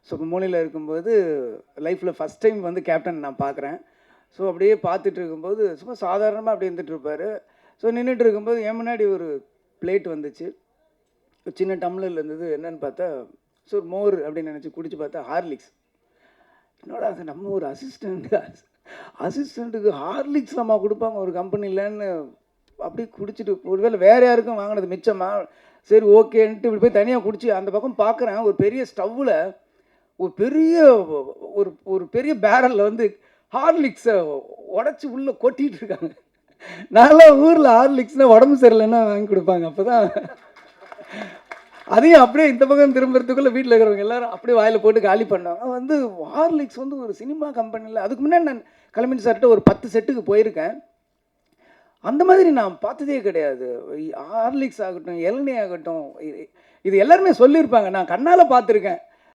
So மூலையில் இருக்கும்போது லைஃப்பில் ஃபஸ்ட் டைம் வந்து கேப்டன் நான் பார்க்குறேன். ஸோ அப்படியே பார்த்துட்டு இருக்கும்போது சும்மா சாதாரணமாக அப்படியே இருந்துட்டு இருப்பார். ஸோ நின்றுட்டு இருக்கும்போது என் முன்னாடி ஒரு பிளேட் வந்துச்சு. ஒரு சின்ன டம்ளரில் இருந்தது. என்னன்னு பார்த்தா ஸோ மோர் அப்படின்னு நினச்சி குடிச்சு பார்த்தா ஹார்லிக்ஸ். என்னோட அது நம்ம ஒரு அசிஸ்டண்ட்டுக்கு ஹார்லிக்ஸ் நம்ம கொடுப்பாங்க ஒரு கம்பெனிலன்னு அப்படியே குடிச்சிட்டு ஒருவேளை வேறு யாருக்கும் வாங்கினது மிச்சமா சரி ஓகேன்ட்டு இப்படி போய் தனியாக குடிச்சு அந்த பக்கம் பார்க்குறேன். ஒரு பெரிய ஸ்டவ்வில் ஒரு பெரிய ஒரு பெரிய பேரலில் வந்து ஹார்லிக்ஸை உடச்சி உள்ளே கொட்டிகிட்டு இருக்காங்க. நல்லா ஊரில் ஹார்லிக்ஸ்னால் உடம்பு சரியில்லைன்னா வாங்கி கொடுப்பாங்க. அப்போ தான் அதையும் அப்படியே இந்த பக்கம் திரும்புறதுக்குள்ளே வீட்டில் இருக்கிறவங்க எல்லாரும் அப்படியே வாயில் போட்டு காலி பண்ணாங்க. வந்து ஹார்லிக்ஸ் வந்து ஒரு சினிமா கம்பெனியில் அதுக்கு முன்னாடி நான் கலைமணி சார்கிட்ட ஒரு 10 செட்டுக்கு போயிருக்கேன். அந்த மாதிரி நான் பார்த்ததே கிடையாது. ஹார்லிக்ஸ் ஆகட்டும், இளநீ ஆகட்டும், இது எல்லாருமே சொல்லியிருப்பாங்க. நான் கண்ணால் பார்த்துருக்கேன்.